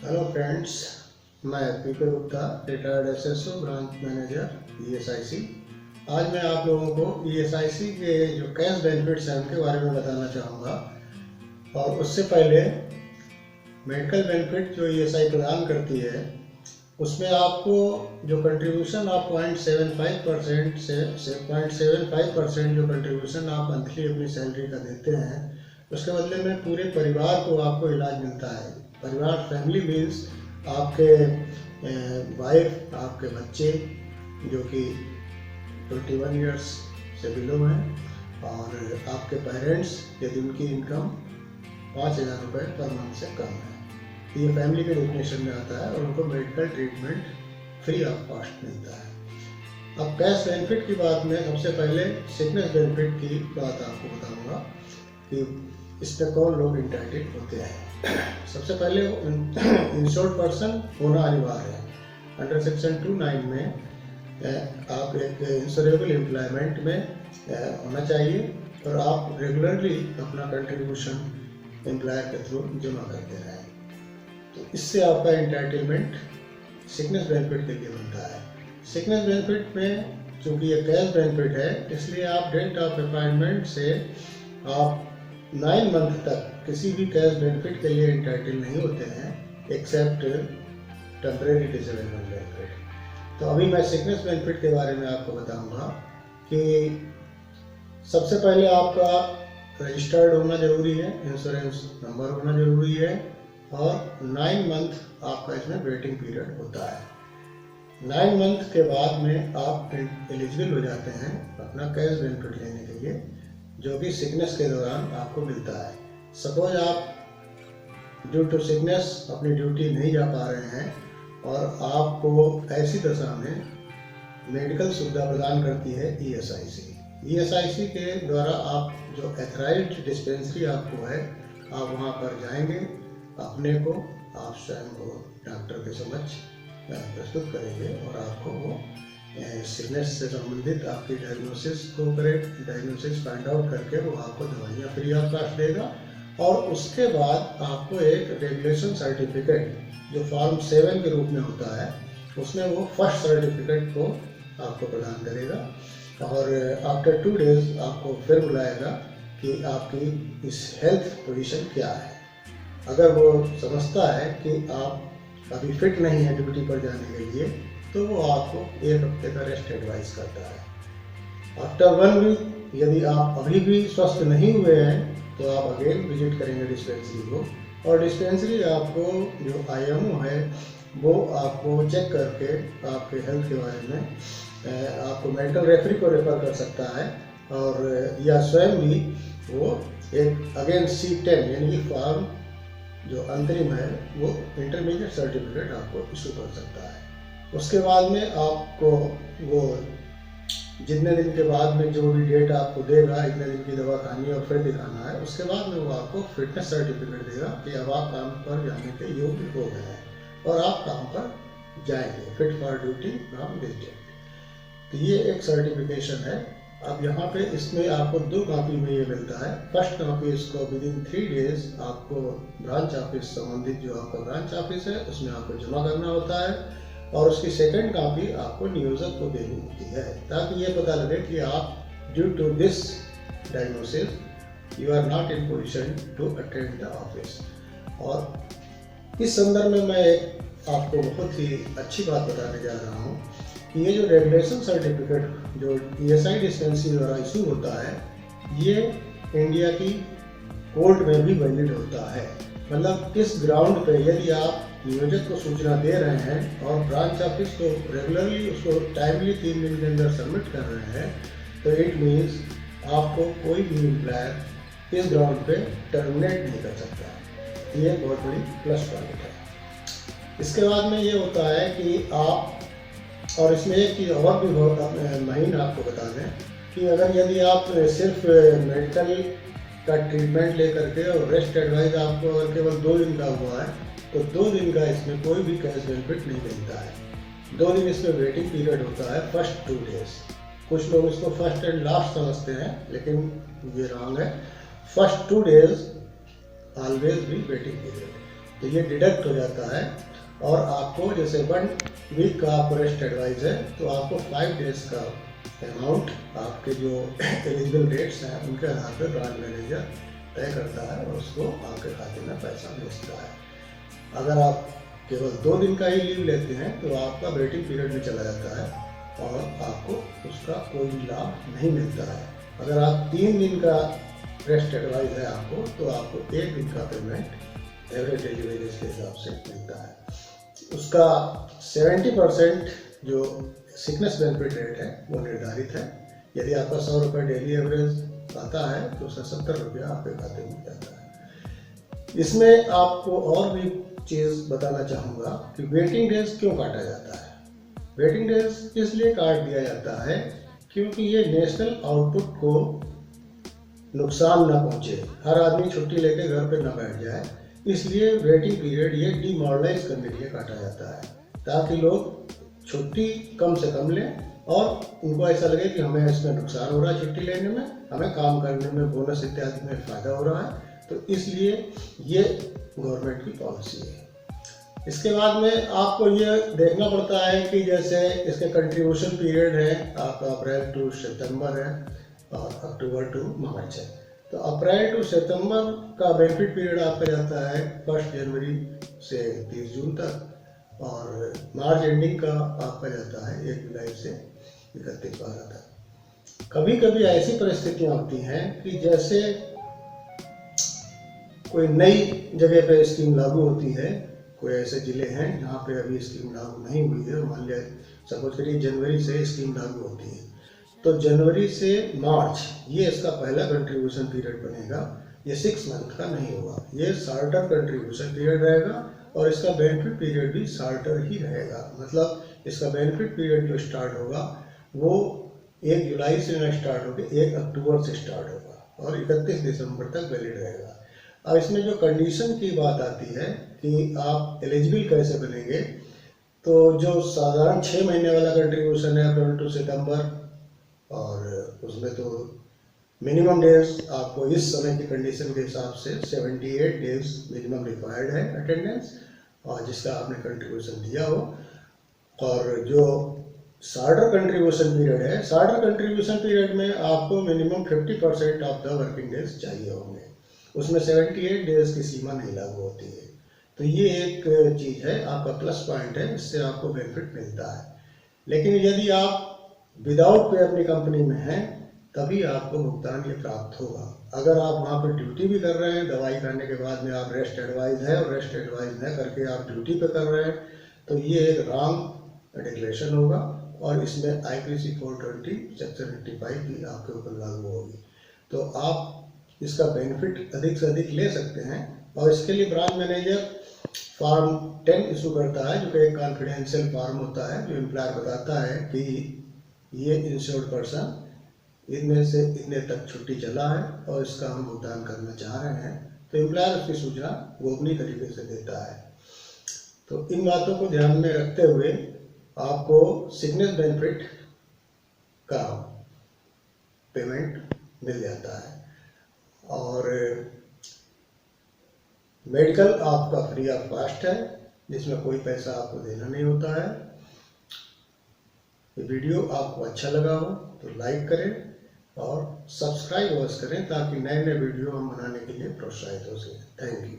Hello friends, मैं PK Gupta, retired SSO branch manager ESIC. आज मैं आप लोगों को ईएसआईसी के जो कैश बेनिफिट्स हैं उनके बारे में बताना चाहूँगा। और उससे पहले मेडिकल बेनिफिट जो ईएसआई प्रदान करती है उसमें आपको जो कंट्रीब्यूशन आप 0.75% से 0.75% जो कंट्रीब्यूशन आप मंथली अपनी सैलरी का देते हैं, उसके बदले में पूरे परिवार को आपको इलाज मिलता है। परिवार फैमिली मीन्स आपके वाइफ, आपके बच्चे जो कि 21 ईयर्स से बिलो हैं, और आपके पेरेंट्स यदि उनकी इनकम 5,000 रुपये पर मंथ से कम है, तो ये फैमिली के डेफिनेशन में आता है और उनको medical treatment free of cost मिलता है। अब कैश बेनिफिट की बात में सबसे पहले सिकनेस बेनिफिट की बात आपको बताऊंगा कि इसमें कौन लोग इंटाइटल होते हैं। सबसे पहले इंश्योर्ड पर्सन होना अनिवार्य है। अंडर सेक्शन 29 में आप एक इंश्योरेबल एम्प्लॉयमेंट में होना चाहिए और आप रेगुलरली अपना कंट्रीब्यूशन एम्प्लॉयर के थ्रू जमा करते रहें, तो इससे आपका एंटाइटलमेंट सिकनेस बेनिफिट के लिए बनता है। सिकनेस बेनिफिट में चूँकि ये कैश बेनिफिट है, इसलिए आप डेट ऑफ अपॉइंटमेंट से आप 9 मंथ तक किसी भी कैश बेनिफिट के लिए एंटाइटल नहीं होते हैं, एक्सेप्ट टेम्परेरी डिसेबलमेंट बेनिफिट। तो अभी मैं सिकनेस बेनिफिट के बारे में आपको बताऊंगा कि सबसे पहले आपका रजिस्टर्ड होना जरूरी है, इंश्योरेंस नंबर होना जरूरी है, और 9 मंथ आपका इसमें वेटिंग पीरियड होता है। 9 मंथ के बाद में आप एलिजिबल हो जाते हैं अपना कैश बेनिफिट लेने के लिए, जो कि सिकनेस के दौरान आपको मिलता है। सपोज आप ड्यू टू सिकनेस अपनी ड्यूटी नहीं जा पा रहे हैं और आपको ऐसी दशा में मेडिकल सुविधा प्रदान करती है ईएसआईसी। ईएसआईसी के द्वारा आप जो एथराइज्ड डिस्पेंसरी आपको है, आप वहां पर जाएंगे, अपने को आप स्वयं को डॉक्टर के समक्ष प्रस्तुत करेंगे और आपको वो सिकनेस से संबंधित आपकी डायग्नोसिस को करेक्ट डायग्नोसिस फाइंड आउट करके वो आपको दवाइयाँ फ्री ऑफ कॉस्ट देगा। और उसके बाद आपको एक रेगुलेशन सर्टिफिकेट जो फॉर्म 7 के रूप में होता है, उसमें वो फर्स्ट सर्टिफिकेट को आपको प्रदान करेगा और आफ्टर 2 डेज आपको फिर बुलाएगा कि आपकी इस हेल्थ पोजीशन क्या है। अगर वो समझता है कि आप अभी फिट नहीं है ड्यूटी पर जाने के लिए, तो वो आपको 1 हफ्ते का रेस्ट एडवाइस करता है। आफ्टर 1 वीक यदि आप अभी भी स्वस्थ नहीं हुए हैं, तो आप अगेन विजिट करेंगे डिस्पेंसरी को, और डिस्पेंसरी आपको जो आईएमओ है वो आपको चेक करके आपके हेल्थ के बारे में आपको मेडिकल रेफरी को रेफर कर सकता है, और या स्वयं भी वो एक अगेन C10 यानी कि फॉर्म जो अंतरिम है वो इंटरमीडिएट सर्टिफिकेट आपको इशू कर सकता है। उसके बाद में आपको वो जितने दिन के बाद में जो भी डेट आपको देगा, इतने दिन की दवा खानी और फिर दिखाना है, उसके बाद में वो आपको फिटनेस सर्टिफिकेट देगा कि अब आप काम पर जाने के योग्य हो गए हैं और आप काम पर जाएंगे, fit for duty from this date. तो ये एक सर्टिफिकेशन है। अब यहाँ पे इसमें आपको 2 कॉपी में ये मिलता है। फर्स्ट कॉपी इसको विदिन 3 डेज आपको ब्रांच ऑफिस संबंधित जो आपका ब्रांच ऑफिस है उसमें आपको जमा करना होता है, और उसकी सेकंड कॉपी आपको नियोजक को देनी होती है, ताकि ये पता लगे कि आप due to this diagnosis you are not in position to attend the office. और इस संदर्भ में मैं एक आपको बहुत ही अच्छी बात बताने जा रहा हूँ कि ये जो रेगुलेशन सर्टिफिकेट जो ईएसआई डिस्पेंसरी द्वारा इशू होता है, ये इंडिया की कोर्ट में भी वैलिड होता है। मतलब इस ग्राउंड पे यदि आप नियोजक को सूचना दे रहे हैं और ब्रांच ऑफिस को रेगुलरली उसको टाइमली 3 दिन के अंदर सबमिट कर रहे हैं, तो इट मीन्स आपको कोई भी एम्प्लॉयर इस ग्राउंड पे टर्मिनेट नहीं कर सकता। ये बहुत बड़ी प्लस पॉइंट है। इसके बाद में ये होता है कि आप, और इसमें एक चीज़ और भी बहुत महीन आपको बता दें कि अगर यदि आप सिर्फ मेडिकल का ट्रीटमेंट लेकर के और रेस्ट एडवाइस आपको अगर केवल 2 दिन का हुआ है, तो 2 दिन का इसमें कोई भी कैश बेनिफिट नहीं मिलता है। 2 दिन इसमें वेटिंग पीरियड होता है, फर्स्ट 2 डेज। कुछ लोग इसको फर्स्ट एंड लास्ट समझते हैं, लेकिन ये रॉन्ग है। फर्स्ट 2 डेज ऑलवेज भी वेटिंग पीरियड। तो ये डिडक्ट हो जाता है और आपको जैसे 1 वीक का आपको रेस्ट एडवाइस है तो आपको 5 डेज का अमाउंट आपके जो एलिजिबल डेट्स हैं उनके आधार पर ब्रांच मैनेजर तय करता है और उसको आपके खाते में पैसा भेजता है। अगर आप केवल 2 दिन का ही लीव लेते हैं तो आपका वेटिंग पीरियड भी चला जाता है और आपको उसका कोई भी लाभ नहीं मिलता है। अगर आप 3 दिन का रेस्ट एडवाइस है आपको तो आपको 1 दिन का पेमेंट एवरेज डेली वेजेस के हिसाब से मिलता है। उसका 70% जो सिकनेस बेनिफिट रेट है वो निर्धारित है। यदि आपका 100 रुपये डेली एवरेज आता है तो उसका 70 रुपया आपके खाते में जाता है। इसमें आपको और भी चीज़ बताना चाहूँगा कि वेटिंग डेज क्यों काटा जाता है। वेटिंग डेज इसलिए काट दिया जाता है क्योंकि ये नेशनल आउटपुट को नुकसान ना पहुँचे, हर आदमी छुट्टी लेके घर पे ना बैठ जाए, इसलिए वेटिंग पीरियड ये डीमोरलाइज करने के लिए काटा जाता है ताकि लोग छुट्टी कम से कम लें और उनको ऐसा लगे कि हमें इसमें नुकसान हो रहा है छुट्टी लेने में, हमें काम करने में बोनस इत्यादि में फ़ायदा हो रहा है, तो इसलिए ये गवर्नमेंट की पॉलिसी है। इसके बाद में आपको ये देखना पड़ता है कि जैसे इसके कंट्रीब्यूशन पीरियड है आपका अप्रैल टू सितंबर है और अक्टूबर टू मार्च है। तो अप्रैल टू सितंबर का बेनिफिट पीरियड आपका जाता है 1 जनवरी से 30 जून तक और मार्च एंडिंग का आपका जाता है 1 जुलाई से 31 12 तक। कभी कभी ऐसी परिस्थितियाँ होती हैं कि जैसे कोई नई जगह पे स्कीम लागू होती है, कोई ऐसे ज़िले हैं जहाँ पे अभी स्कीम लागू नहीं हुई है, मान लिया सपोज करिए जनवरी से स्कीम लागू होती है तो जनवरी से मार्च ये इसका पहला कंट्रीब्यूशन पीरियड बनेगा। ये 6 मंथ का नहीं होगा, ये शॉर्टर कंट्रीब्यूशन पीरियड रहेगा और इसका बेनिफिट पीरियड भी शॉर्टर ही रहेगा। मतलब इसका बेनिफिट पीरियड जो स्टार्ट होगा वो 1 जुलाई से न स्टार्ट होकर 1 अक्टूबर से स्टार्ट होगा और 31 दिसंबर तक वैलिड रहेगा। अब इसमें जो कंडीशन की बात आती है कि आप एलिजिबल कैसे बनेंगे, तो जो साधारण 6 महीने वाला कंट्रीब्यूशन है अप्रैल टू सितंबर और उसमें तो मिनिमम डेज आपको इस समय की कंडीशन के हिसाब से 78 डेज मिनिमम रिक्वायर्ड है अटेंडेंस और जिसका आपने कंट्रीब्यूशन दिया हो। और जो शॉर्टर कंट्रीब्यूशन पीरियड है, शॉर्टर कंट्रीब्यूशन पीरियड में आपको minimum 50% of the working days चाहिए होंगे, उसमें 78 डेज की सीमा नहीं लागू होती है। तो ये एक चीज़ है, आपका प्लस पॉइंट है, इससे आपको बेनिफिट मिलता है। लेकिन यदि आप विदाउट पे अपनी कंपनी में हैं तभी आपको भुगतान ये प्राप्त होगा। अगर आप वहाँ पर ड्यूटी भी कर रहे हैं, दवाई करने के बाद में आप रेस्ट एडवाइस है और रेस्ट एडवाइस न करके आप ड्यूटी पे कर रहे हैं तो ये एक रॉन्ग डिक्लेरेशन होगा और इसमें IPC 420 सेक्शन 85 भी आपके ऊपर लागू होगी। तो आप इसका बेनिफिट अधिक से अधिक ले सकते हैं और इसके लिए ब्रांच मैनेजर फॉर्म 10 इशू करता है जो कि एक कॉन्फिडेंशियल फॉर्म होता है जो एम्प्लॉयर बताता है कि ये इंश्योर्ड पर्सन इनमें से इतने तक छुट्टी चला है और इसका हम भुगतान करना चाह रहे हैं, तो एम्प्लॉयर उसकी सूचना गोपनीय तरीके से देता है। तो इन बातों को ध्यान में रखते हुए आपको सिकनेस बेनिफिट का पेमेंट मिल जाता है और मेडिकल आपका फ्री ऑफ कॉस्ट है जिसमें कोई पैसा आपको देना नहीं होता है। ये वीडियो आपको अच्छा लगा हो तो लाइक करें और सब्सक्राइब अवश्य करें ताकि नए नए वीडियो हम बनाने के लिए प्रोत्साहित हो सकें। Thank you.